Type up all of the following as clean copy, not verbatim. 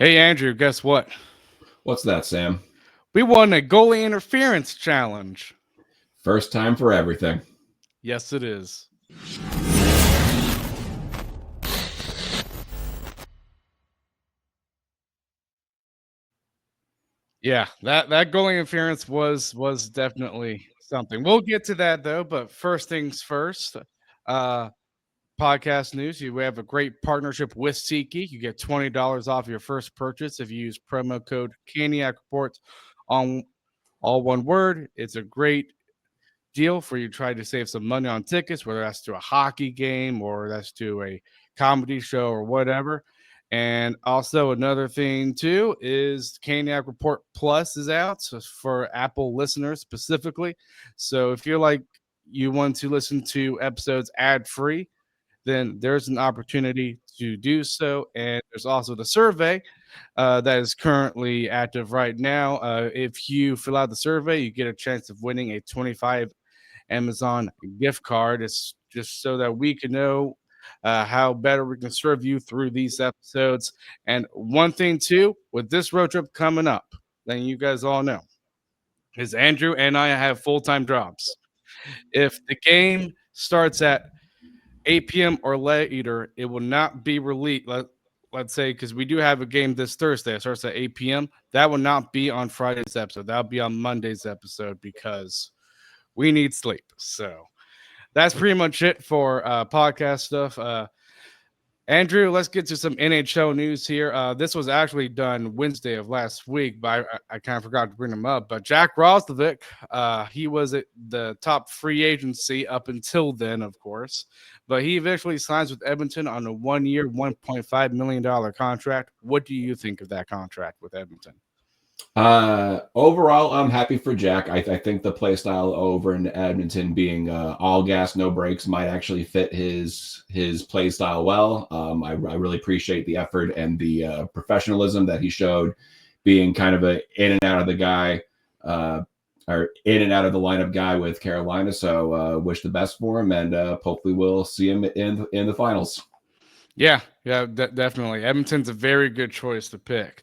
Hey, Andrew, guess what? What's that, Sam? We won a goalie interference challenge. First time for everything. Yes, it is. Yeah, that goalie interference was definitely something. We'll get to that though, but first things first. Uh Podcast news. We have a great partnership with SeatGeek. You get $20 off your first purchase if you use promo code Caniac Reports on all one word. It's a great deal for you to try to save some money on tickets, whether that's to a hockey game or that's to a comedy show or whatever. And also another thing too is Caniac Report Plus is out for Apple listeners specifically. So if you're like you want to listen to episodes ad free, then there's an opportunity to do so. And there's also the survey that is currently active right now. If you fill out the survey, you get a chance of winning a 25 Amazon gift card. It's just so that we can know how better we can serve you through these episodes. And one thing, too, with this road trip coming up, then you guys all know, is Andrew and I have full time jobs. If the game starts at 8 p.m. or later, it will not be released. Let's say, because we do have a game this Thursday, it starts at 8 p.m. That will not be on Friday's episode. That'll be on Monday's episode because we need sleep. So that's pretty much it for podcast stuff. Andrew, let's get to some NHL news here. This was actually done Wednesday of last week, but I kind of forgot to bring him up. But Jack Roslovic, he was at the top free agency up until then, of course. But he eventually signs with Edmonton on a 1 year, $1.5 million contract. What do you think of that contract with Edmonton? Overall, I'm happy for Jack. I think the play style over in Edmonton being all gas, no brakes might actually fit his play style well. I really appreciate the effort and the professionalism that he showed, being kind of a in and out of the guy, or in and out of the lineup guy with Carolina. So wish the best for him, and hopefully we'll see him in the finals. Yeah, definitely. Edmonton's a very good choice to pick.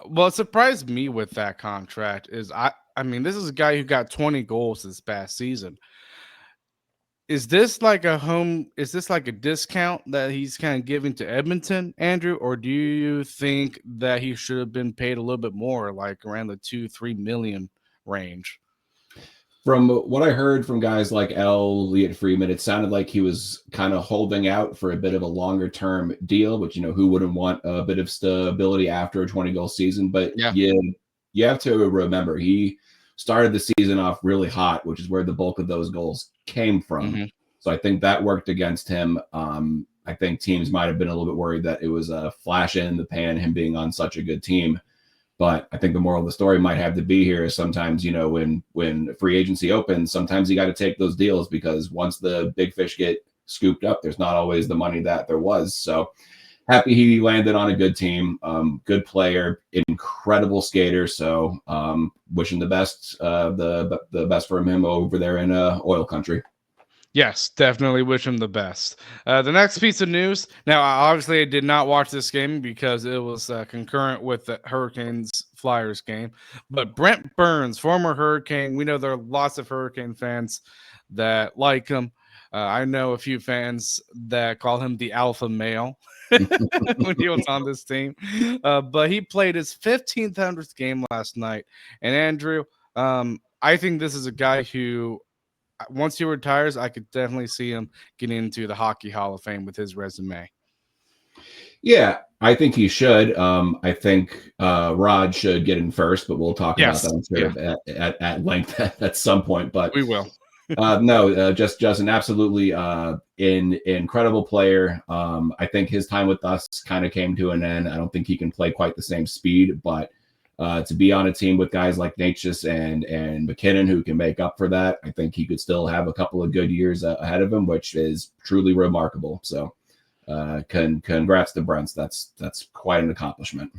What surprised me with that contract is I mean, this is a guy who got 20 goals this past season. Is this like a home? Is this like a discount that he's kind of giving to Edmonton, Andrew, or do you think that he should have been paid a little bit more, like around the 2-3 million range? From what I heard from guys like Elliot Freeman, it sounded like he was kind of holding out for a bit of a longer term deal, which, who wouldn't want a bit of stability after a 20 goal season? But Yeah. you have to remember, he started the season off really hot, which is where the bulk of those goals came from. Mm-hmm. So I think that worked against him. I think teams might have been a little bit worried that it was a flash in the pan, him being on such a good team. But I think the moral of the story might have to be here is sometimes, when free agency opens, sometimes you got to take those deals, because once the big fish get scooped up, there's not always the money that there was. So happy he landed on a good team, good player, incredible skater. So wishing the best, the best for him over there in oil country. Yes, definitely wish him the best. The next piece of news. Now, obviously, I did not watch this game because it was concurrent with the Hurricanes Flyers game. But Brent Burns, former Hurricane, we know there are lots of Hurricane fans that like him. I know a few fans that call him the alpha male when he was on this team. But he played his 1500th game last night. And Andrew, I think this is a guy who once he retires, I could definitely see him getting into the Hockey Hall of Fame with his resume. Yeah, I think he should. I think Rod should get in first, but we'll talk about that, I'm sure, at length at some point. But we will. no, just an absolutely incredible player. I think his time with us kind of came to an end. I don't think he can play quite the same speed, but to be on a team with guys like Natchez and McKinnon who can make up for that, I think he could still have a couple of good years ahead of him, which is truly remarkable. So congrats to Brents. That's quite an accomplishment.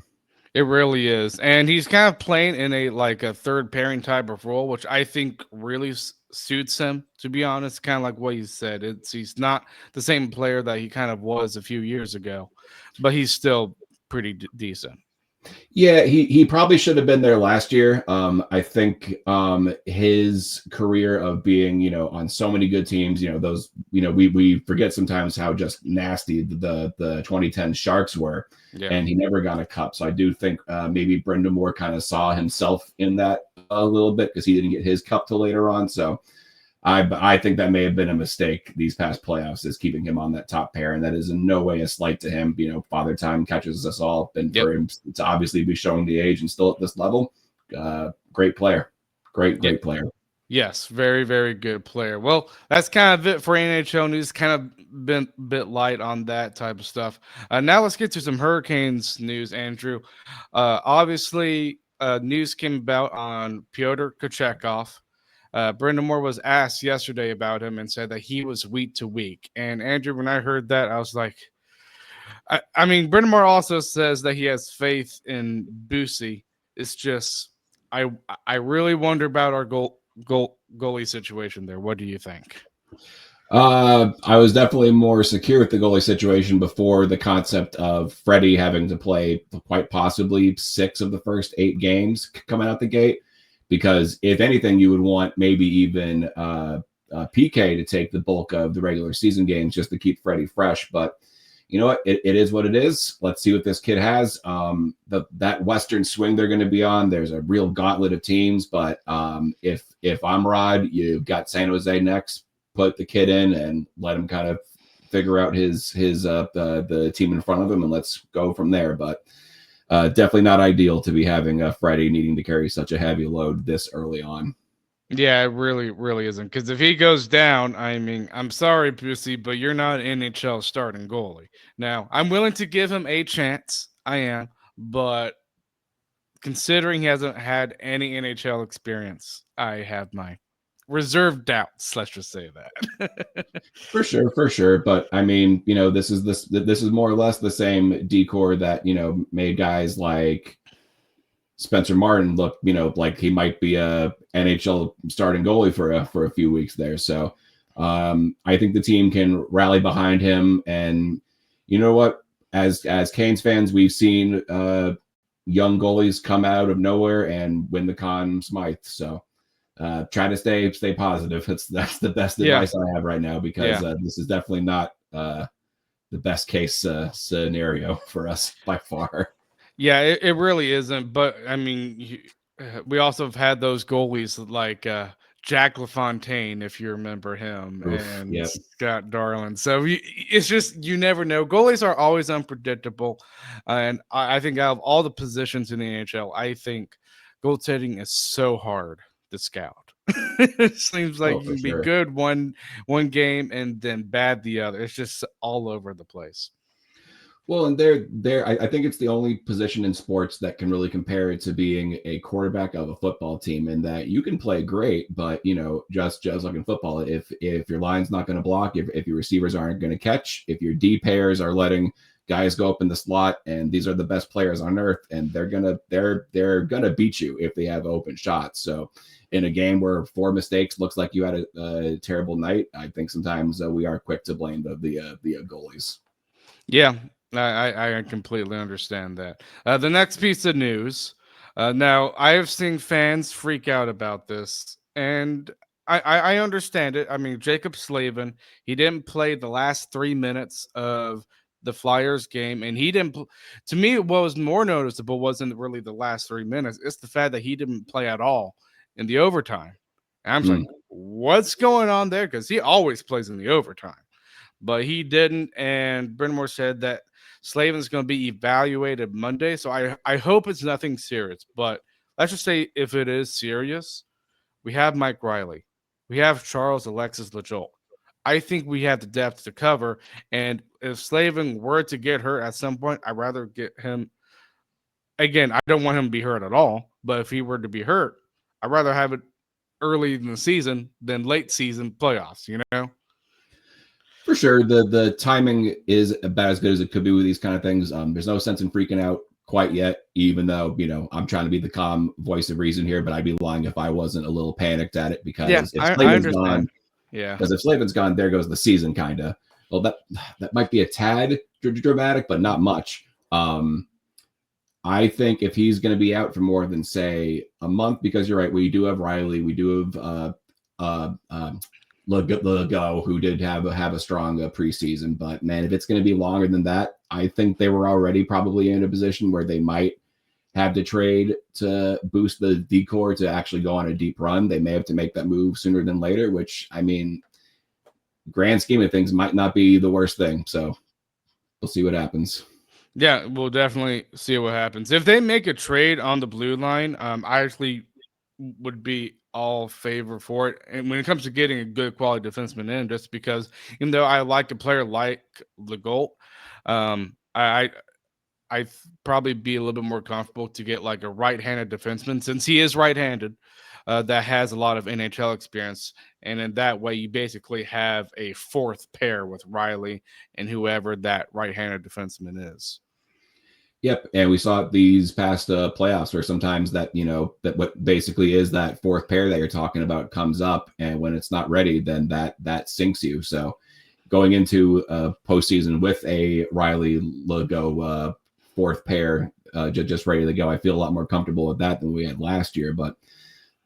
It really is. And he's kind of playing in a third pairing type of role, which I think really suits him, to be honest. Kind of like what you said. He's not the same player that he kind of was a few years ago, but he's still pretty decent. Yeah, he probably should have been there last year. I think his career of being, on so many good teams, those, we forget sometimes how just nasty the 2010 Sharks were, Yeah. and he never got a cup. So I do think maybe Brendan Moore kind of saw himself in that a little bit because he didn't get his cup till later on. So I think that may have been a mistake these past playoffs, is keeping him on that top pair, and that is in no way a slight to him. Father time catches us all, and Yep. for him to obviously be showing the age and still at this level, great player, great Yep. player. Yes, very, very good player. Well, that's kind of it for NHL news. Kind of been a bit light on that type of stuff. Now let's get to some Hurricanes news, Andrew. Obviously, news came about on Pyotr Kochetkov. Brendan Moore was asked yesterday about him and said that he was week to week. And Andrew, when I heard that, I was like, I mean, Brendan Moore also says that he has faith in Busey. It's just, I I really wonder about our goalie situation there. What do you think? I was definitely more secure with the goalie situation before the concept of Freddie having to play quite possibly 6 of the first 8 games coming out the gate. Because if anything, you would want maybe even PK to take the bulk of the regular season games just to keep Freddie fresh. But you know what? It is what it is. Let's see what this kid has. That Western swing they're going to be on, there's a real gauntlet of teams. But if I'm Rod, you've got San Jose next. Put the kid in and let him kind of figure out his the team in front of him, and let's go from there. But definitely not ideal to be having Freddie needing to carry such a heavy load this early on. Yeah, it really, really isn't. Because if he goes down, I mean, I'm sorry, Pussy, but you're not an NHL starting goalie. Now, I'm willing to give him a chance. I am, but considering he hasn't had any NHL experience, I have my reserved doubts. Let's just say that. For sure. But I mean, this is more or less the same decor that made guys like Spencer Martin look, like he might be a NHL starting goalie for a few weeks there. So I think the team can rally behind him. And you know what? As Canes fans, we've seen young goalies come out of nowhere and win the Conn Smythe. So try to stay positive. That's the best advice I have right now, because this is definitely not the best case scenario for us by far. Yeah, it really isn't. But I mean, we also have had those goalies like Jack LaFontaine, if you remember him, Oof, and yep. Scott Darlin. So it's just, you never know. Goalies are always unpredictable, and I think out of all the positions in the NHL, I think goaltending is so hard to scout. It seems like Oh, you for can be sure. good one game and then bad the other. It's just all over the place. Well, and I think it's the only position in sports that can really compare it to being a quarterback of a football team, in that you can play great, but just like in football, if your line's not going to block, if your receivers aren't going to catch, if your D pairs are letting guys go up in the slot, and these are the best players on earth, and they're gonna beat you if they have open shots. So in a game where 4 mistakes looks like you had a terrible night, I think sometimes we are quick to blame the goalies. Yeah, I completely understand that. The next piece of news. Now, I have seen fans freak out about this, and I understand it. I mean, Jacob Slavin, he didn't play the last 3 minutes of the Flyers game, and he didn't. To me, what was more noticeable wasn't really the last 3 minutes. It's the fact that he didn't play at all in the overtime. And I'm just like, what's going on there? Because he always plays in the overtime, but he didn't. And Brind'Amour said that Slavin's going to be evaluated Monday. So I hope it's nothing serious. But let's just say if it is serious, we have Mike Riley. We have Charles Alexis Lajoie. I think we have the depth to cover. And if Slavin were to get hurt at some point, I'd rather get him. Again, I don't want him to be hurt at all. But if he were to be hurt, I'd rather have it early in the season than late season playoffs, you know? For sure, the timing is about as good as it could be with these kind of things. There's no sense in freaking out quite yet, even though I'm trying to be the calm voice of reason here, but I'd be lying if I wasn't a little panicked at it, Yeah, because if I Slavin's understand. gone, Yeah. because if Slavin's gone, there goes the season, kind of. Well, that might be a tad dramatic, but not much. I think if he's going to be out for more than, say, a month, because you're right, we do have Riley, we do have Legault, who did have a strong preseason. But man, if it's going to be longer than that, I think they were already probably in a position where they might have to trade to boost the decor to actually go on a deep run. They may have to make that move sooner than later, which, I mean, grand scheme of things might not be the worst thing. So we'll see what happens. Yeah, we'll definitely see what happens. If they make a trade on the blue line, I actually would be all favor for it. And when it comes to getting a good quality defenseman in, just because even though I like a player like Legault, I'd probably be a little bit more comfortable to get like a right-handed defenseman, since he is right-handed, that has a lot of NHL experience. And in that way, you basically have a fourth pair with Riley and whoever that right-handed defenseman is. Yep, and we saw it these past playoffs where sometimes that, that what basically is that fourth pair that you're talking about comes up, and when it's not ready, then that sinks you. So going into postseason with a Riley Legault fourth pair just ready to go, I feel a lot more comfortable with that than we had last year. But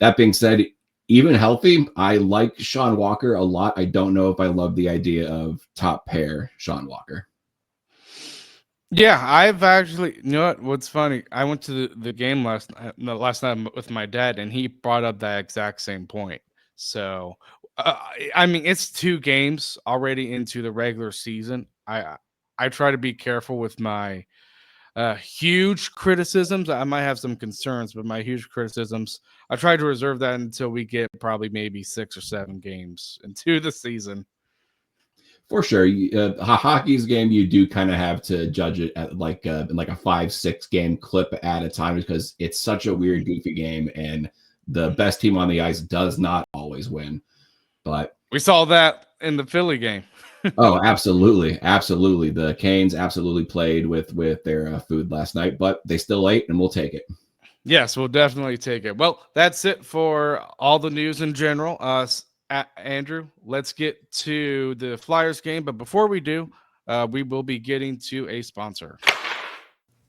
that being said, even healthy, I like Sean Walker a lot. I don't know if I love the idea of top pair Sean Walker. Yeah, I've actually, you know what's funny? I went to the game last night with my dad, and he brought up that exact same point. So, I mean, it's 2 games already into the regular season. I try to be careful with my huge criticisms. I might have some concerns, but my huge criticisms, I try to reserve that until we get probably maybe 6 or 7 games into the season. For sure, hockey's game, you do kind of have to judge it at like a 5-6 game clip at a time, because it's such a weird, goofy game, and the best team on the ice does not always win. But we saw that in the Philly game. Oh, absolutely, absolutely. The Canes absolutely played with their food last night, but they still ate, and we'll take it. Yes, we'll definitely take it. Well, that's it for all the news in general. Andrew, let's get to the Flyers game. But before we do, we will be getting to a sponsor.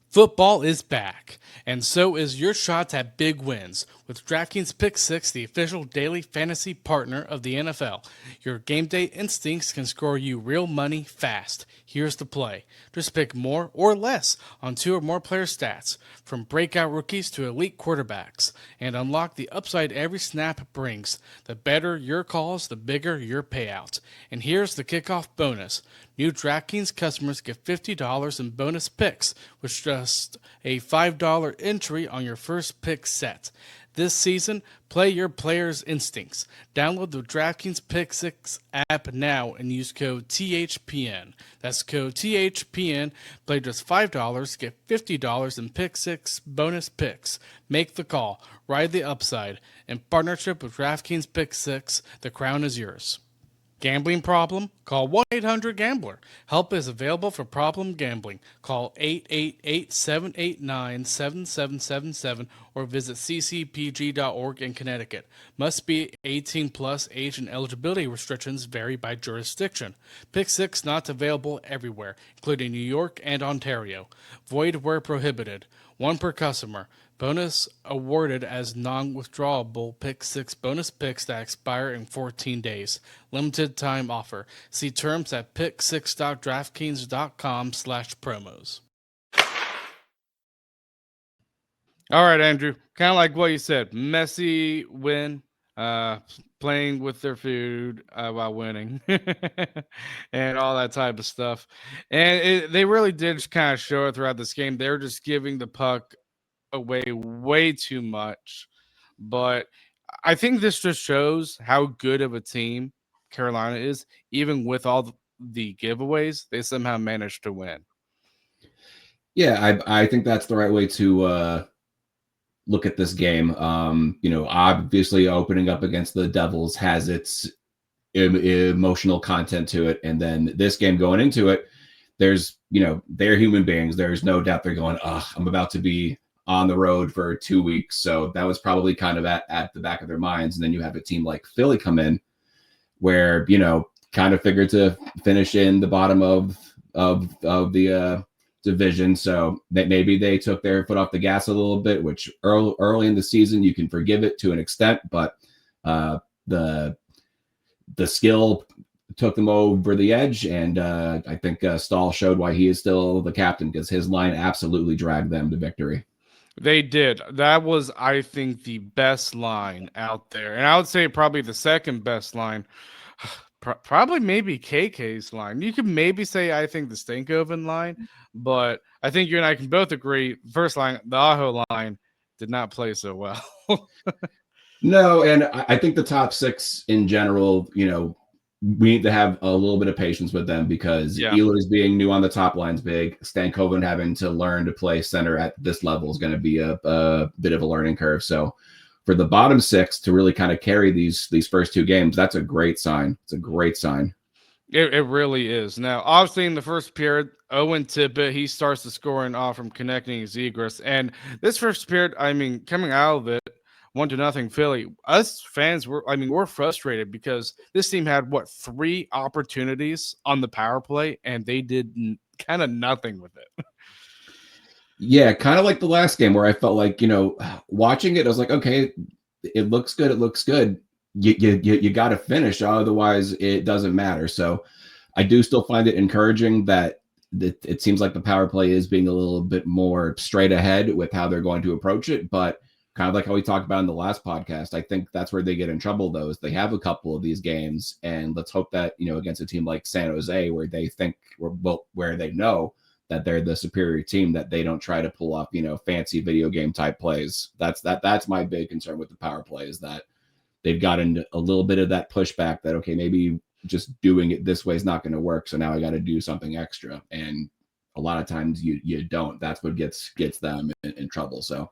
Football is back, and so is your shot at big wins with DraftKings Pick 6, the official daily fantasy partner of the NFL. Your game day instincts can score you real money fast. Here's the play. Just pick more or less on 2 or more player stats, from breakout rookies to elite quarterbacks, and unlock the upside every snap brings. The better your calls, the bigger your payout. And here's the kickoff bonus. New DraftKings customers get $50 in bonus picks, which is just a $5 entry on your first pick set. This season, play your players' instincts. Download the DraftKings Pick 6 app now and use code THPN. That's code THPN. Play just $5, get $50 in Pick 6 bonus picks. Make the call. Ride the upside. In partnership with DraftKings Pick 6, the crown is yours. Gambling problem? Call 1-800-GAMBLER. Help is available for problem gambling. Call 888-789-7777 or visit ccpg.org in Connecticut. Must be 18 plus. Age and eligibility restrictions vary by jurisdiction. Pick 6 not available everywhere, including New York and Ontario. Void where prohibited. 1 per customer. Bonus awarded as non-withdrawable Pick 6 bonus picks that expire in 14 days. Limited time offer. See terms at pick6.draftkings.com/promos. All right, Andrew. Kind of like what you said. Messy win. Playing with their food while winning. And all that type of stuff. And they really did kind of show it throughout this game. They were just giving the puck away way too much. But I think this just shows how good of a team Carolina is. Even with all the giveaways, they somehow managed to win. Yeah, I think that's the right way to look at this game. Obviously opening up against the Devils has its emotional content to it. And then this game going into it, there's, they're human beings. There's no doubt they're going, I'm about to be on the road for 2 weeks. So that was probably kind of at the back of their minds. And then you have a team like Philly come in where, kind of figured to finish in the bottom of the division, so that maybe they took their foot off the gas a little bit, which early in the season you can forgive it to an extent, but the skill took them over the edge, and I think Stahl showed why he is still the captain, because his line absolutely dragged them to victory. They did. That was, I think, the best line out there. And I would say probably the second best line. Probably maybe KK's line. You could maybe say I think the Stankoven line, but I think you and I can both agree first line, the Aho line, did not play so well. No, and I think the top six in general, we need to have a little bit of patience with them, because Yeah. Ehlers being new on the top line's big. Stankoven having to learn to play center at this level is going to be a bit of a learning curve. So for the bottom six to really kind of carry these first two games, that's a great sign. It's a great sign. It really is. Now, obviously, in the first period, Owen Tippett, he starts the scoring off from connecting his egress. And this first period, I mean, coming out of it, 1-0 Philly, us fans we're frustrated because this team had, 3 opportunities on the power play, and they did kind of nothing with it. Yeah, kind of like the last game where I felt like, watching it, I was like, okay, it looks good. It looks good. You got to finish, otherwise it doesn't matter. So I do still find it encouraging that it seems like the power play is being a little bit more straight ahead with how they're going to approach it. But kind of like how we talked about in the last podcast, I think that's where they get in trouble, though, is they have a couple of these games, and let's hope that, against a team like San Jose, where they think, where they know that they're the superior team, that they don't try to pull up, fancy video game type plays. That's my big concern with the power play, is that they've gotten a little bit of that pushback that, okay, maybe just doing it this way is not going to work, so now I got to do something extra. And a lot of times you don't. That's what gets them in trouble. So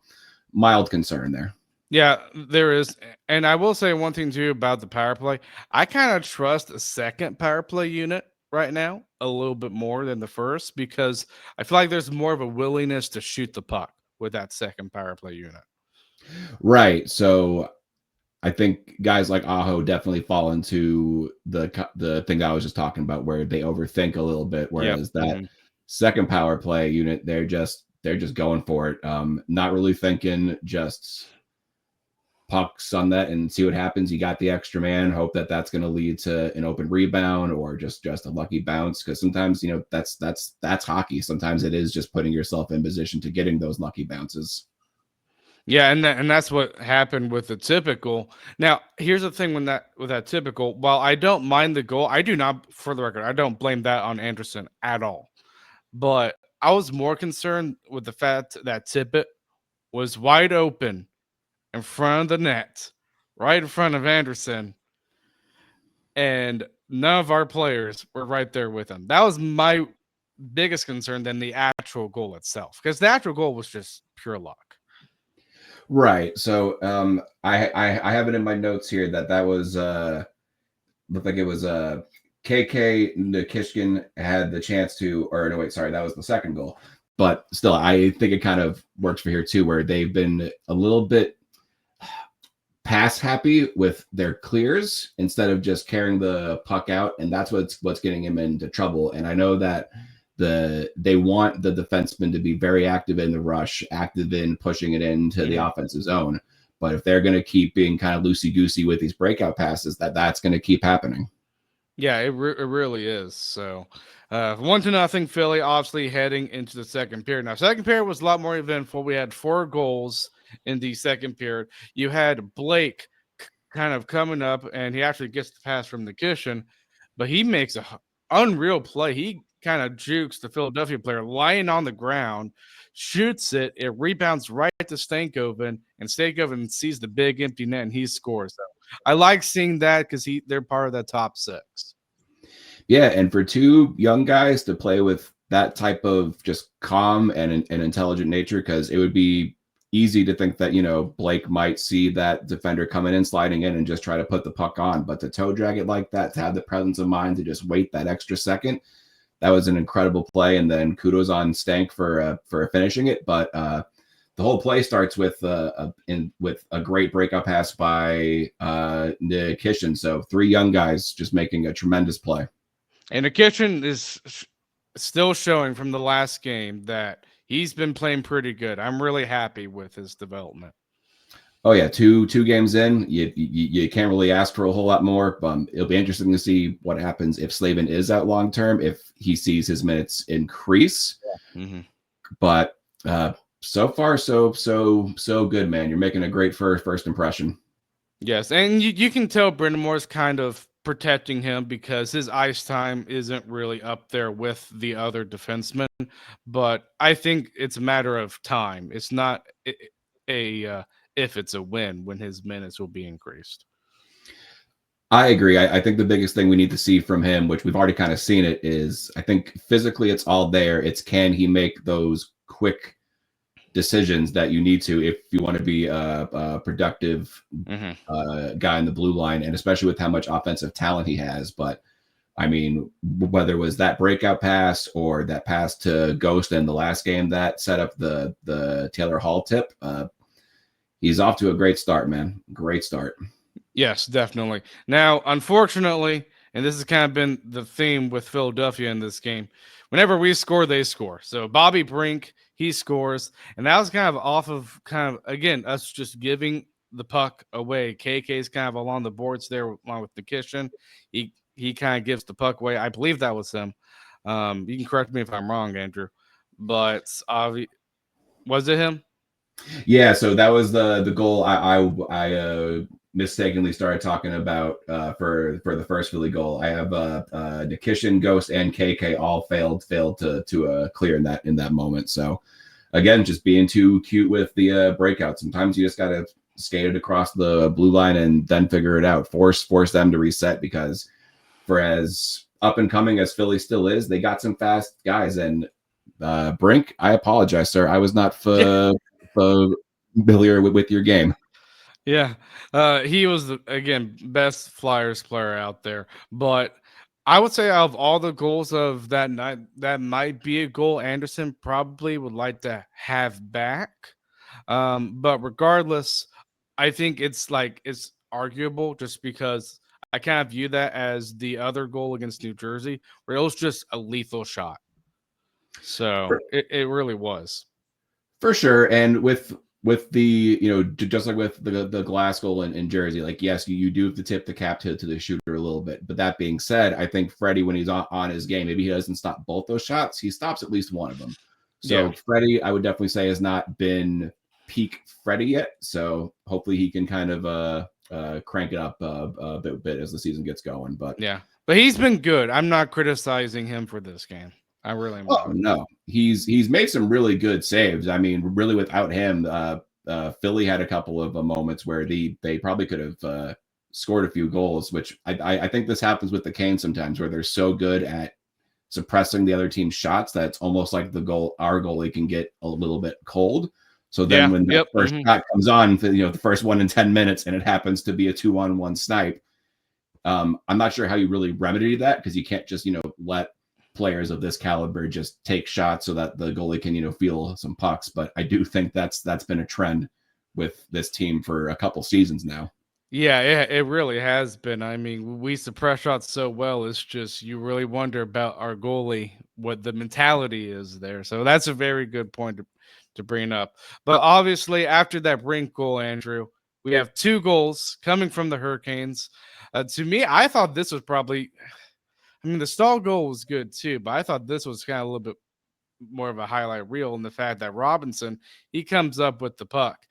mild concern there. Yeah, there is. And I will say one thing too about the power play. I kind of trust a second power play unit right now a little bit more than the first, because I feel like there's more of a willingness to shoot the puck with that second power play unit. Right. So I think guys like Aho definitely fall into the thing I was just talking about, where they overthink a little bit, whereas that second power play unit, they're just going for it, not really thinking, just pucks on that and see what happens. You got the extra man, hope that that's going to lead to an open rebound or just a lucky bounce, because sometimes that's hockey. Sometimes it is just putting yourself in position to getting those lucky bounces. Yeah, and that's what happened with the typical. Now, here's the thing with that typical. While I don't mind the goal, I do not, for the record, I don't blame that on Anderson at all. But I was more concerned with the fact that Tippett was wide open in front of the net, right in front of Anderson, and none of our players were right there with him. That was my biggest concern than the actual goal itself, because the actual goal was just pure luck. Right. So I have it in my notes here that was looked like it was KK Nikishkin had the chance to, or no, wait, sorry, that was the second goal. But still, I think it kind of works for here too, where they've been a little bit pass happy with their clears instead of just carrying the puck out, and that's what's getting him into trouble. And I know that they want the defenseman to be very active in the rush, active in pushing it into the offensive zone. But if they're going to keep being kind of loosey-goosey with these breakout passes, that's going to keep happening. Yeah, it really is. So 1-0 Philly, obviously heading into the second period. Now, second period was a lot more eventful. We had 4 goals in the second period. You had Blake kind of coming up, and he actually gets the pass from Nikishin, but he makes a unreal play. He kind of jukes the Philadelphia player lying on the ground, shoots it, it rebounds right to Stankoven, and Stankoven sees the big empty net, and he scores. So I like seeing that because they're part of that top 6. Yeah, and for 2 young guys to play with that type of just calm and intelligent nature, because it would be easy to think that, Blake might see that defender coming in, sliding in, and just try to put the puck on. But to toe drag it like that, to have the presence of mind to just wait that extra second, that was an incredible play. And then kudos on Stank for finishing it. But the whole play starts with a great breakup pass by Nikishin. So 3 young guys just making a tremendous play. And Nikishin is still showing from the last game that he's been playing pretty good. I'm really happy with his development. Oh yeah, two games in, you can't really ask for a whole lot more. It'll be interesting to see what happens if Slavin is out long term, if he sees his minutes increase. Mm-hmm. But so far, so good, man. You're making a great first impression. Yes, and you can tell Brendan Moore's kind of protecting him because his ice time isn't really up there with the other defensemen. But I think it's a matter of time. It's not a if it's a win when his minutes will be increased. I agree. I think the biggest thing we need to see from him, which we've already kind of seen it, is I think physically it's all there. It's can he make those quick decisions that you need to if you want to be a productive Mm-hmm. guy in the blue line, and especially with how much offensive talent he has. But I mean, whether it was that breakout pass or that pass to Ghost in the last game that set up the Taylor Hall tip, he's off to a great start, man. Great start. Yes, definitely. Now, unfortunately, and this has kind of been the theme with Philadelphia in this game, whenever we score, they score. So Bobby Brink, he scores, and that was kind of off of kind of again us just giving the puck away. KK's kind of along the boards there along with Nikishin. He kind of gives the puck away. I believe that was him. You can correct me if I'm wrong, Andrew, but was it him? Yeah, so that was the goal. I mistakenly started talking about for the first Philly goal. I have Nikishin, Ghost, and KK all failed to clear in that moment. So again, just being too cute with the breakout. Sometimes you just gotta skate it across the blue line and then figure it out. Force them to reset, because for as up and coming as Philly still is, they got some fast guys. And Brink, I apologize, sir. I was not familiar with your game. Yeah, he was again best Flyers player out there. But I would say out of all the goals of that night, that might be a goal Anderson probably would like to have back. But regardless, I think it's arguable just because I kind of view that as the other goal against New Jersey, where it was just a lethal shot. So it really was. For sure. And with the, just like with the glass goal in Jersey, like, yes, you do have to tip the cap to the shooter a little bit. But that being said, I think Freddie, when he's on his game, maybe he doesn't stop both those shots, he stops at least one of them. Yeah. So Freddie, I would definitely say, has not been peak Freddie yet. So hopefully he can kind of crank it up a bit as the season gets going. But Yeah. But he's been good. I'm not criticizing him for this game. I really am oh not. no, he's made some really good saves. I mean, really, without him, Philly had a couple of moments where they probably could have scored a few goals. Which I think this happens with the Canes sometimes, where they're so good at suppressing the other team's shots that it's almost like our goalie can get a little bit cold. So then Yeah. when that Yep. first shot comes on, the first one in 10 minutes, and it happens to be a 2-on-1 snipe. I'm not sure how you really remedy that, because you can't just let players of this caliber just take shots so that the goalie can feel some pucks. But I do think that's been a trend with this team for a couple seasons now. Yeah, it really has been. I mean, we suppress shots so well. It's just you really wonder about our goalie, what the mentality is there. So that's a very good point to bring up. But obviously, after that Brink goal, Andrew, we have two goals coming from the Hurricanes. To me, I thought this was probably. I mean, the stall goal was good too, but I thought this was kind of a little bit more of a highlight reel in the fact that Robinson he comes up with the puck,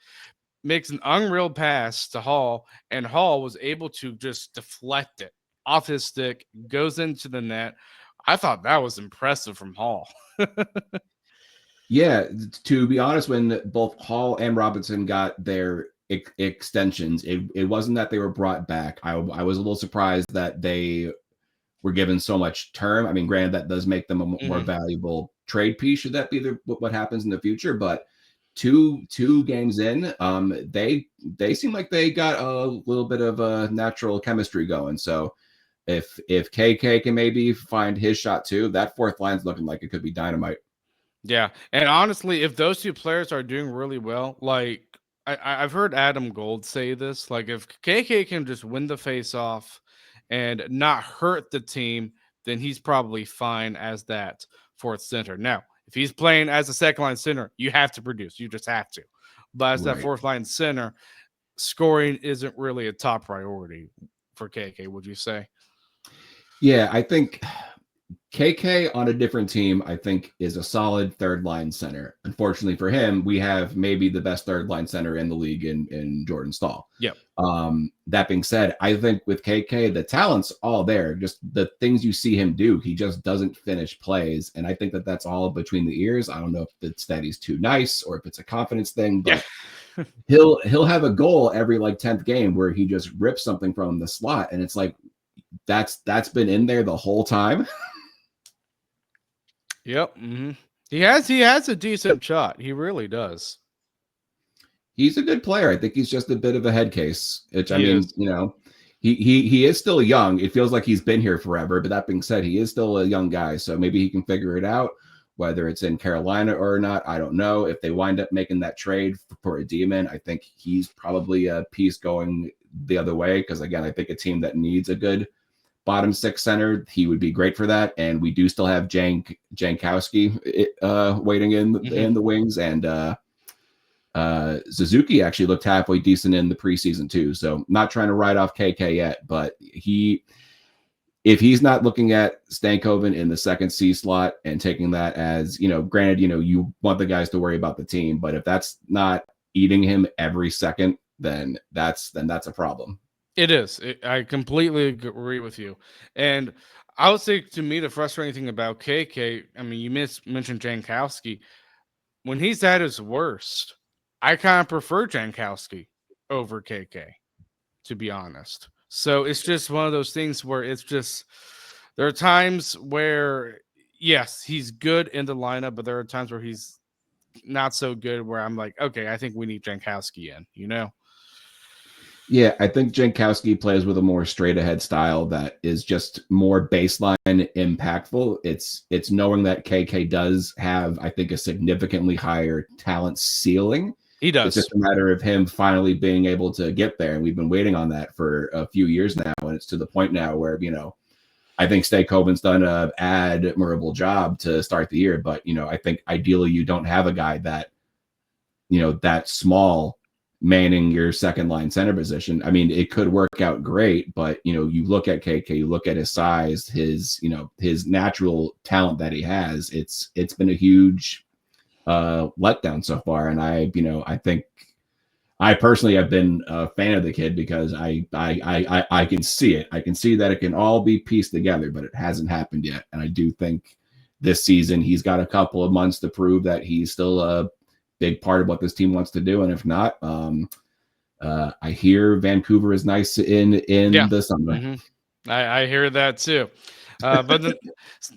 makes an unreal pass to Hall, and Hall was able to just deflect it off his stick, goes into the net. I thought that was impressive from Hall. Yeah, to be honest, when both Hall and Robinson got their extensions, it wasn't that they were brought back. I was a little surprised that they were given so much term. I mean, granted, that does make them a more valuable trade piece. Should that be what happens in the future? But two games in, they seem like they got a little bit of a natural chemistry going. So if KK can maybe find his shot too, that fourth line's looking like it could be dynamite. Yeah, and honestly, if those two players are doing really well, like I've heard Adam Gold say this, like if KK can just win the face off and not hurt the team, then he's probably fine as that fourth center. Now, if he's playing as a second line center, you have to produce. You just have to. But as that Right. fourth line center, scoring isn't really a top priority for KK, would you say? Yeah, I think KK on a different team, I think, is a solid third line center. Unfortunately for him, we have maybe the best third line center in the league in Jordan Stahl. Yep. That being said, I think with KK, the talent's all there. Just the things you see him do, he just doesn't finish plays. And I think that that's all between the ears. I don't know if it's that he's too nice or if it's a confidence thing, Yeah. but he'll have a goal every like 10th game where he just rips something from the slot. And it's like, that's been in there the whole time. Yep. He has a decent shot. He really does. He's a good player. I think he's just a bit of a head case. Which I He mean, is. he is still young. It feels like he's been here forever. But that being said, he is still a young guy. So maybe he can figure it out. Whether it's in Carolina or not, I don't know. If they wind up making that trade for a demon, I think he's probably a piece going the other way. Because again, I think a team that needs a good bottom six center, he would be great for that. And we do still have Jankowski waiting in the wings, and Suzuki actually looked halfway decent in the preseason too. So not trying to write off KK yet, but if he's not looking at Stankoven in the second C slot and taking that as, granted, you want the guys to worry about the team, but if that's not eating him every second, then that's a problem. It is. I completely agree with you. And I would say to me, the frustrating thing about KK, I mean, you mentioned Jankowski. When he's at his worst, I kind of prefer Jankowski over KK, to be honest. So it's just one of those things where it's just, there are times where, yes, he's good in the lineup, but there are times where he's not so good where I'm like, okay, I think we need Jankowski in. Yeah, I think Jankowski plays with a more straight ahead style that is just more baseline impactful. It's knowing that KK does have, I think, a significantly higher talent ceiling. He It's does. just a matter of him finally being able to get there. And we've been waiting on that for a few years now. And it's to the point now where, I think Stakoven's done an admirable job to start the year. But, I think ideally you don't have a guy that, that small manning your second line center position. I mean, it could work out great, but you look at KK, you look at his size, his natural talent that he has. It's been a huge letdown so far, and I think I personally have been a fan of the kid because I can see it. I can see that it can all be pieced together, but it hasn't happened yet. And I do think this season he's got a couple of months to prove that he's still a big part of what this team wants to do. And if not, I hear Vancouver is nice in Yeah. the summer. I hear that too. But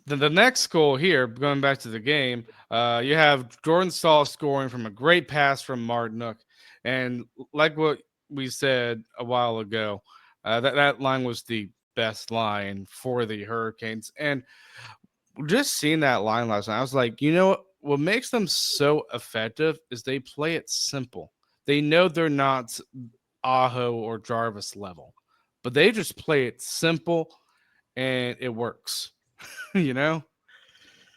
the next goal here, going back to the game, you have Jordan Stahl scoring from a great pass from Martinook. And like what we said a while ago, that line was the best line for the Hurricanes. And just seeing that line last night, I was like, what makes them so effective is they play it simple. They know they're not Aho or Jarvis level, but they just play it simple and it works. you know?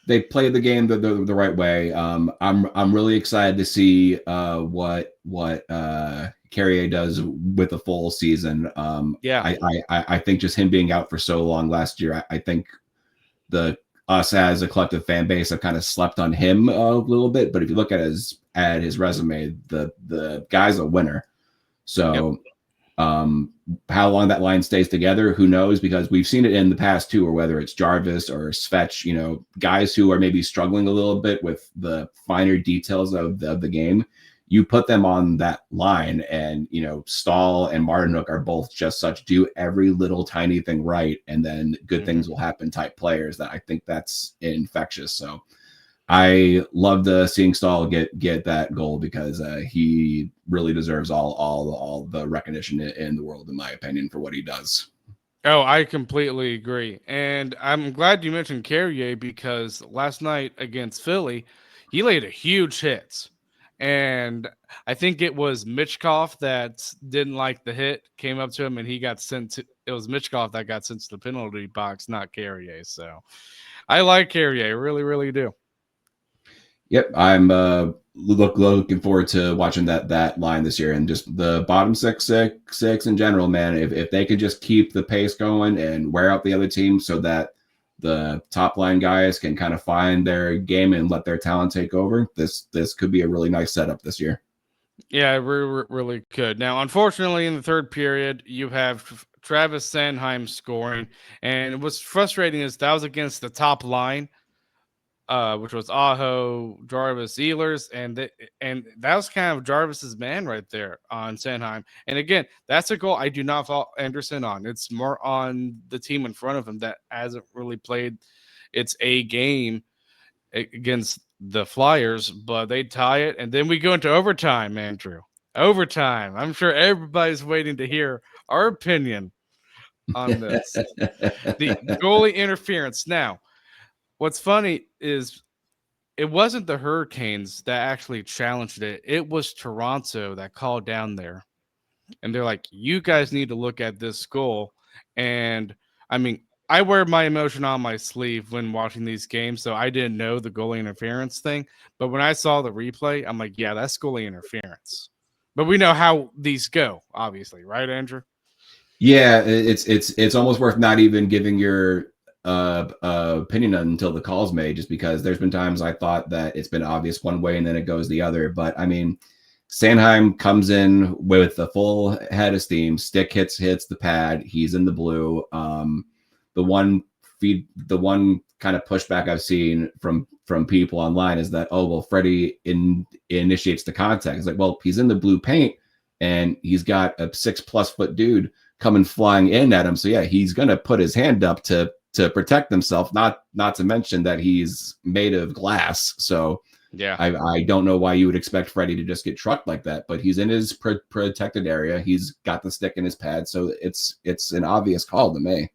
They play the game the right way. I'm really excited to see what Carrier does with a full season. Yeah. I think just him being out for so long last year, I think us as a collective fan base have kind of slept on him a little bit. But if you look at his resume, the guy's a winner. So how long that line stays together, who knows? Because we've seen it in the past too, or whether it's Jarvis or Svetch, guys who are maybe struggling a little bit with the finer details of the game. You put them on that line, and Stahl and Martinook are both just such do every little tiny thing right, and then good things will happen type players that I think that's infectious. So I loved seeing Stahl get that goal because he really deserves all the recognition in the world, in my opinion, for what he does. Oh, I completely agree. And I'm glad you mentioned Carrier because last night against Philly, he laid a huge hit. And I think it was Mitchkov that didn't like the hit, came up to him, and he got sent to it was Mitchkov that got sent to the penalty box, not Carrier. So I like Carrier, really, really do. Yep, I'm looking forward to watching that line this year, and just the bottom six in general, man. If they could just keep the pace going and wear out the other team, so that the top line guys can kind of find their game and let their talent take over, this could be a really nice setup this year. Yeah, it really could. Now, unfortunately, in the third period, you have Travis Sanheim scoring, and what's frustrating is that was against the top line, which was Aho, Jarvis, Ehlers, and that was kind of Jarvis's man right there on Sanheim. And again, that's a goal I do not fault Anderson on. It's more on the team in front of him that hasn't really played its A game against the Flyers, but they tie it, and then we go into overtime, Andrew. Overtime. I'm sure everybody's waiting to hear our opinion on this. The goalie interference. Now, what's funny is it wasn't the Hurricanes that actually challenged it. It was Toronto that called down there. And they're like, you guys need to look at this goal. And I mean, I wear my emotion on my sleeve when watching these games, so I didn't know the goalie interference thing. But when I saw the replay, I'm like, yeah, that's goalie interference. But we know how these go, obviously, right, Andrew? Yeah, it's almost worth not even giving your opinion until the call's made, just because there's been times I thought that it's been obvious one way and then it goes the other. But I mean, Sanheim comes in with a full head of steam, stick hits the pad, he's in the blue. The one kind of pushback I've seen from people online is that, oh well, Freddie initiates the contact. It's like, well, he's in the blue paint and he's got a 6+ foot dude coming flying in at him. So yeah, he's gonna put his hand up to protect himself. Not to mention that he's made of glass. So Yeah. I don't know why you would expect Freddie to just get trucked like that. But he's in his protected area. He's got the stick in his pad, so it's an obvious call to me.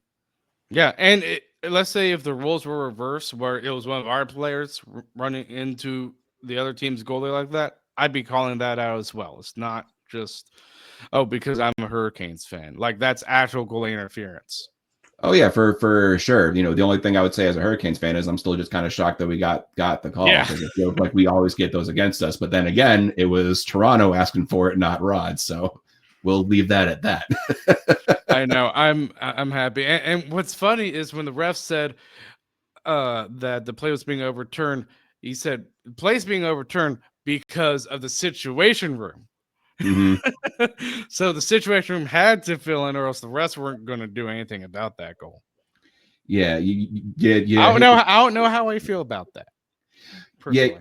Yeah, and let's say if the roles were reversed, where it was one of our players running into the other team's goalie like that, I'd be calling that out as well. It's not just because I'm a Hurricanes fan. Like that's actual goalie interference. Oh yeah, for sure. You know, the only thing I would say as a Hurricanes fan is I'm still just kind of shocked that we got the call, Yeah, because it feels like we always get those against us. But then again, it was Toronto asking for it, not Rod. So we'll leave that at that. I know. I'm happy. And what's funny is when the ref said that the play was being overturned, he said the play's being overturned because of the situation room. Mm-hmm. So the situation room had to fill in, or else the refs weren't going to do anything about that goal. Yeah, I don't know. I don't know how I feel about that yeah. personally.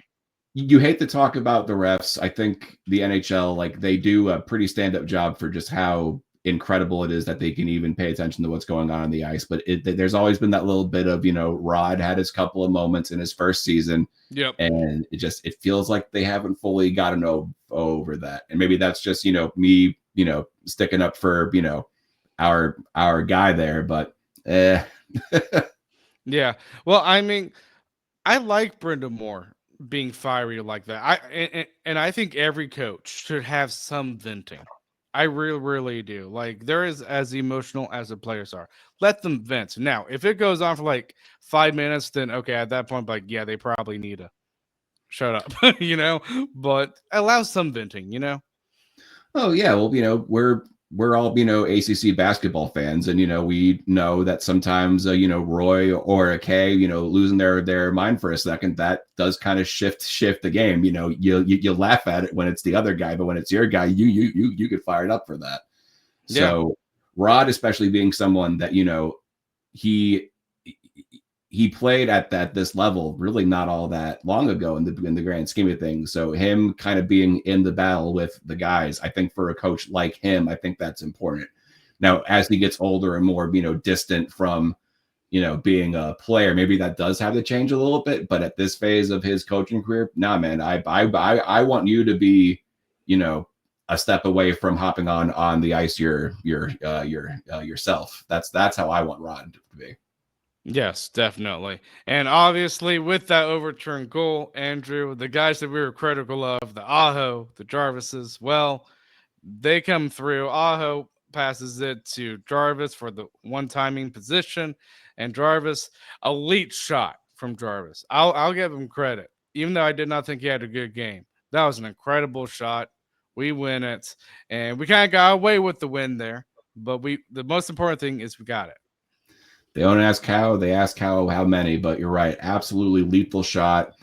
You hate to talk about the refs. I think the NHL, like, they do a pretty stand-up job for just how incredible it is that they can even pay attention to what's going on the ice. But there's always been that little bit of, Rod had his couple of moments in his first season, Yep. and it feels like they haven't fully gotten over that. And maybe that's just me sticking up for our guy there, but Yeah. Well, I mean, I like Brenda Moore being fiery like that. And I think every coach should have some venting. I really, really do. Like they're as emotional as the players are. Let them vent. Now, if it goes on for like 5 minutes, then okay, at that point, like, yeah, they probably need to shut up, but allow some venting. Oh yeah, well, we're all ACC basketball fans, and we know that sometimes Roy or a K, losing their mind for a second, that does kind of shift the game. You laugh at it when it's the other guy, but when it's your guy, you get fired up for that. Yeah. So Rod, especially being someone that he he played at this level really not all that long ago in the grand scheme of things. So him kind of being in the battle with the guys, I think for a coach like him, I think that's important. Now, as he gets older and more, distant from, being a player, maybe that does have to change a little bit. But at this phase of his coaching career, nah, man, I want you to be, a step away from hopping on the ice yourself. That's how I want Rod to be. Yes, definitely. And obviously, with that overturned goal, Andrew, the guys that we were critical of, the Aho, the Jarvises, well, they come through. Aho passes it to Jarvis for the one timing position, and Jarvis, elite shot. from Jarvis. I'll give him credit, even though I did not think he had a good game. That was an incredible shot. We win it, and we kind of got away with the win there. But the most important thing is we got it. They don't ask how, they ask how many, but you're right. Absolutely lethal shot.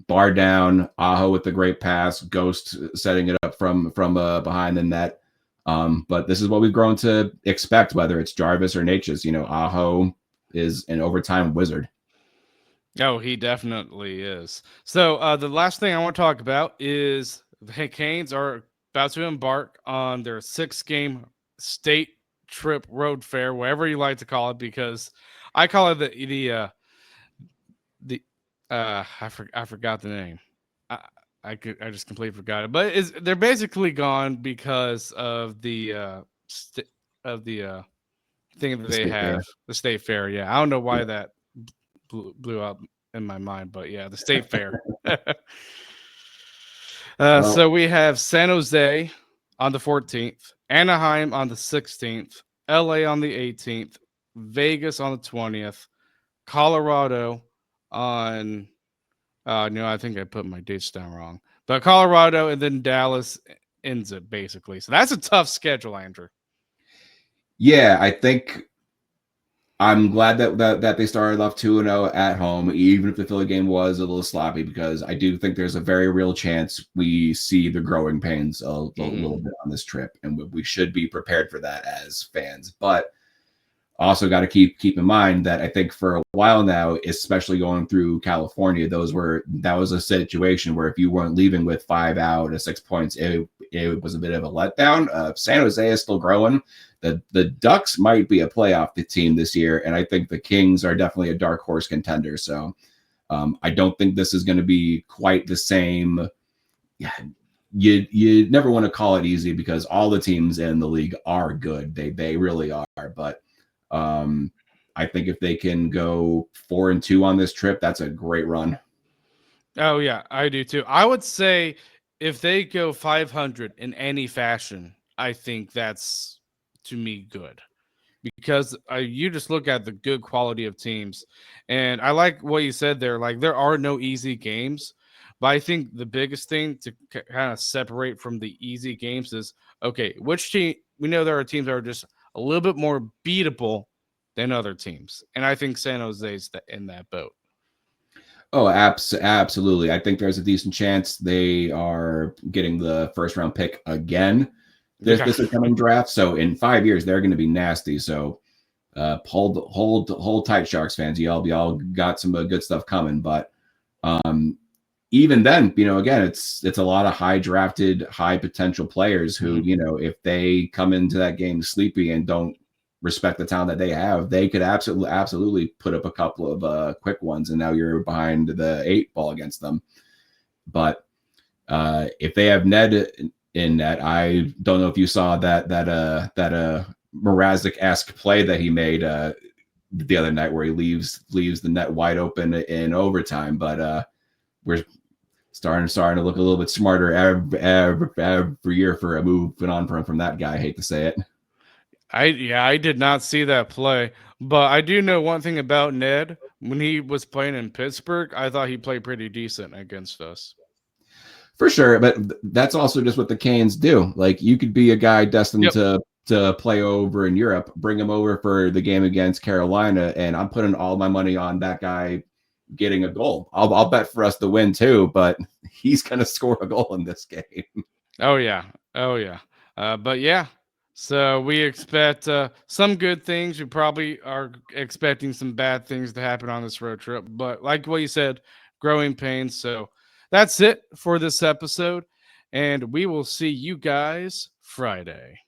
Bar down, Aho with the great pass, Ghost setting it up from behind the net. But this is what we've grown to expect, whether it's Jarvis or Natchez. Aho is an overtime wizard. Oh, he definitely is. So the last thing I want to talk about is the Canes are about to embark on their 6-game state trip road fair, whatever you like to call it, because I call it the I forgot the name. I I just completely forgot it. But they're basically gone because of the of the thing that The they state have, fair. the state fair. Yeah, I don't know why Yeah. that blew up in my mind, but yeah, the state fair. Well, So we have San Jose on the 14th, Anaheim on the 16th, LA on the 18th, Vegas on the 20th, Colorado on no, I think I put my dates down wrong. But Colorado and then Dallas ends it basically. So that's a tough schedule, Andrew. yeah, I think I'm glad that they started off 2-0 at home, even if the Philly game was a little sloppy, because I do think there's a very real chance we see the growing pains a little bit on this trip, and we should be prepared for that as fans. But also got to keep in mind that I think for a while now, especially going through California, that was a situation where if you weren't leaving with 5 out of 6 points, it was a bit of a letdown. San Jose is still growing. The Ducks might be a playoff team this year, and I think the Kings are definitely a dark horse contender. So I don't think this is going to be quite the same. Yeah, you never want to call it easy because all the teams in the league are good. They really are, but I think if they can go 4-2 on this trip, that's a great run. Oh yeah, I do too. I would say if they go 500 in any fashion, I think that's to me good. Because you just look at the good quality of teams, and I like what you said there. Like there are no easy games, but I think the biggest thing to kind of separate from the easy games is okay, which team we know there are teams that are just a little bit more beatable than other teams, and I think San Jose's in that boat. Oh, absolutely. I think there's a decent chance they are getting the first round pick again Okay. this upcoming draft. So in 5 years, they're going to be nasty. So hold tight, Sharks fans. Y'all got some good stuff coming. But even then, again, it's a lot of high drafted, high potential players who, if they come into that game sleepy and don't respect the talent that they have, they could absolutely put up a couple of quick ones, and now you're behind the 8 ball against them. But if they have Ned in net, I don't know if you saw that Mrazek-esque play that he made the other night where he leaves the net wide open in overtime. But we're starting to look a little bit smarter every year for moving on from that guy. I hate to say it. I did not see that play, but I do know one thing about Ned. When he was playing in Pittsburgh, I thought he played pretty decent against us. For sure, but that's also just what the Canes do. Like you could be a guy destined Yep. to play over in Europe, bring him over for the game against Carolina, and I'm putting all my money on that guy getting a goal. I'll bet for us to win too, but he's going to score a goal in this game. Oh yeah. Oh yeah. But yeah. So we expect some good things. We probably are expecting some bad things to happen on this road trip. But like what you said, growing pains. So that's it for this episode. And we will see you guys Friday.